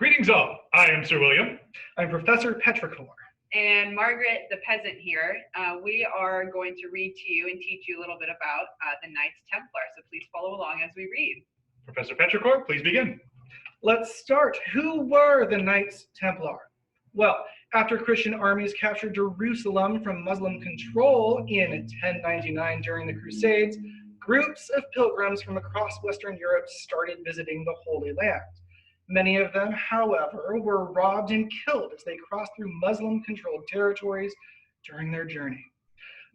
Greetings all, I am Sir William. I'm Professor Petrichor. And Margaret the peasant here. We are going to read to you and teach you a little bit about the Knights Templar, so please follow along as we read. Professor Petrichor, please begin. Let's start. Who were the Knights Templar? Well, after Christian armies captured Jerusalem from Muslim control in 1099 during the Crusades, groups of pilgrims from across Western Europe started visiting the Holy Land. Many of them, however, were robbed and killed as they crossed through Muslim-controlled territories during their journey.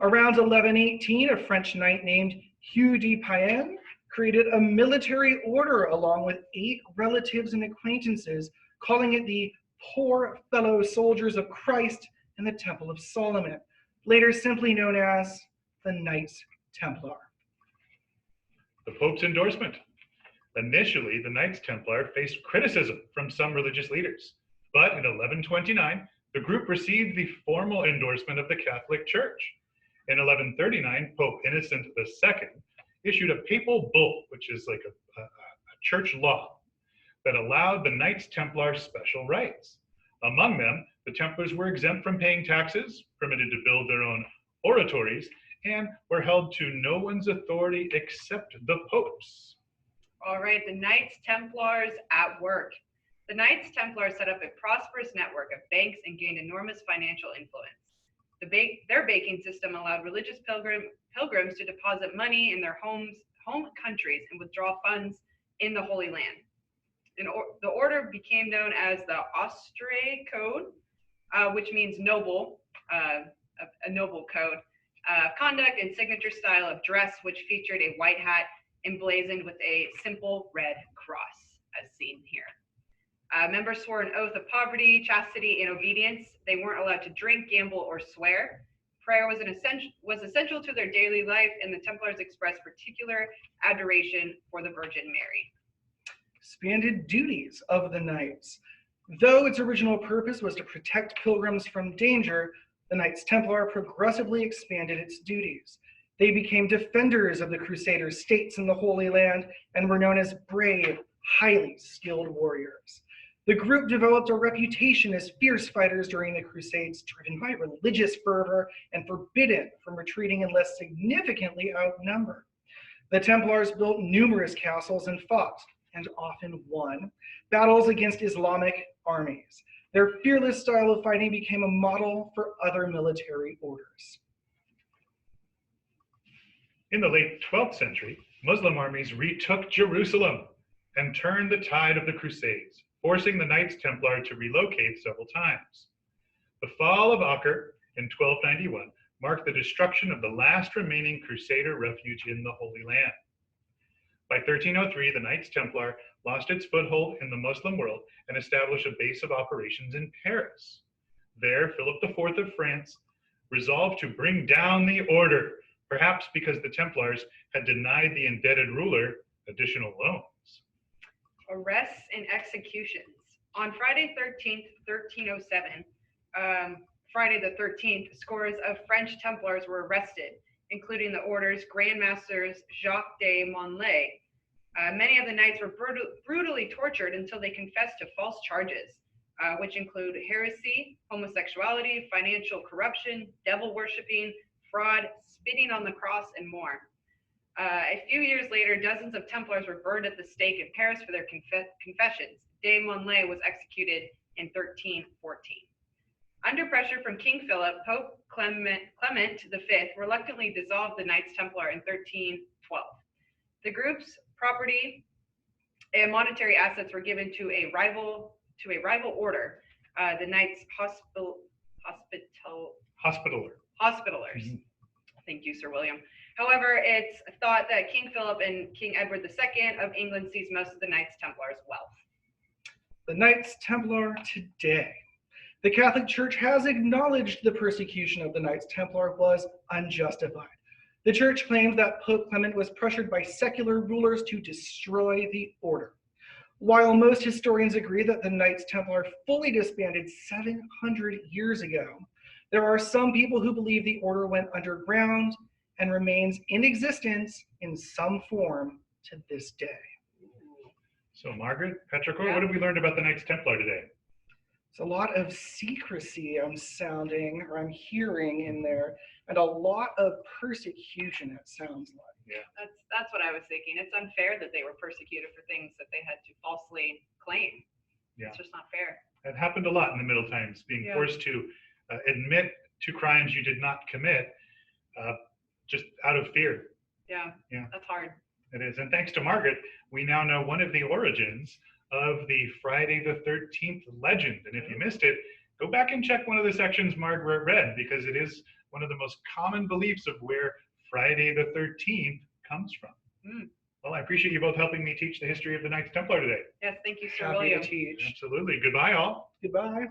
Around 1118, a French knight named Hugh de Payenne created a military order along with 8 relatives and acquaintances, calling it the Poor Fellow Soldiers of Christ in the Temple of Solomon, later simply known as the Knights Templar. The Pope's Endorsement. Initially, the Knights Templar faced criticism from some religious leaders, but in 1129, the group received the formal endorsement of the Catholic Church. In 1139, Pope Innocent II issued a papal bull, which is like a church law, that allowed the Knights Templar special rights. Among them, the Templars were exempt from paying taxes, permitted to build their own oratories, and were held to no one's authority except the Pope's. All right, the Knights Templars at work. The Knights Templar set up a prosperous network of banks and gained enormous financial influence. Their banking system allowed religious pilgrims to deposit money in their home countries and withdraw funds in the Holy Land. The order became known as the Austray Code, which means noble, a noble code, conduct and signature style of dress, which featured a white hat emblazoned with a simple red cross, as seen here. Members swore an oath of poverty, chastity, and obedience. They weren't allowed to drink, gamble, or swear. Prayer was essential to their daily life, and the Templars expressed particular adoration for the Virgin Mary. Expanded duties of the Knights. Though its original purpose was to protect pilgrims from danger, the Knights Templar progressively expanded its duties. They became defenders of the Crusader states in the Holy Land and were known as brave, highly skilled warriors. The group developed a reputation as fierce fighters during the Crusades, driven by religious fervor and forbidden from retreating unless significantly outnumbered. The Templars built numerous castles and fought, and often won, battles against Islamic armies. Their fearless style of fighting became a model for other military orders. In the late 12th century, Muslim armies retook Jerusalem and turned the tide of the Crusades, forcing the Knights Templar to relocate several times. The fall of Acre in 1291 marked the destruction of the last remaining Crusader refuge in the Holy Land. By 1303, the Knights Templar lost its foothold in the Muslim world and established a base of operations in Paris. There, Philip IV of France resolved to bring down the order, perhaps because the Templars had denied the indebted ruler additional loans. Arrests and executions. On Friday 13th, 1307, Friday the 13th, scores of French Templars were arrested, including the order's Grand Masters Jacques de Montlay. Many of the knights were brutally tortured until they confessed to false charges, which include heresy, homosexuality, financial corruption, devil worshipping, fraud, spitting on the cross, and more. A few years later, dozens of Templars were burned at the stake in Paris for their confessions. De Montlay was executed in 1314. Under pressure from King Philip, Pope Clement V reluctantly dissolved the Knights Templar in 1312. The group's property and monetary assets were given to a rival order, the Knights Hospitallers. Mm-hmm. Thank you, Sir William. However, it's thought that King Philip and King Edward II of England seized most of the Knights Templar's wealth. The Knights Templar today. The Catholic Church has acknowledged the persecution of the Knights Templar was unjustified. The Church claimed that Pope Clement was pressured by secular rulers to destroy the order. While most historians agree that the Knights Templar fully disbanded 700 years ago, there are some people who believe the order went underground and remains in existence in some form to this day. So Margaret, Petrichor, Yeah. what have we learned about the Knights Templar today? It's a lot of secrecy I'm hearing in there, and a lot of persecution, it sounds like. That's what I was thinking. It's unfair that they were persecuted for things that they had to falsely claim. Yeah. It's just not fair. That happened a lot in the Middle Times, being Yeah. forced to admit to crimes you did not commit just out of fear. Yeah. Yeah. That's hard. It is. And thanks to Margaret, we now know one of the origins of the Friday the 13th legend. And if you missed it, go back and check one of the sections Margaret read, because it is one of the most common beliefs of where Friday the 13th comes from. Well, I appreciate you both helping me teach the history of the Knights Templar today. Yes, thank you, Sir Happy William. to teach. Absolutely. Goodbye, all. Goodbye.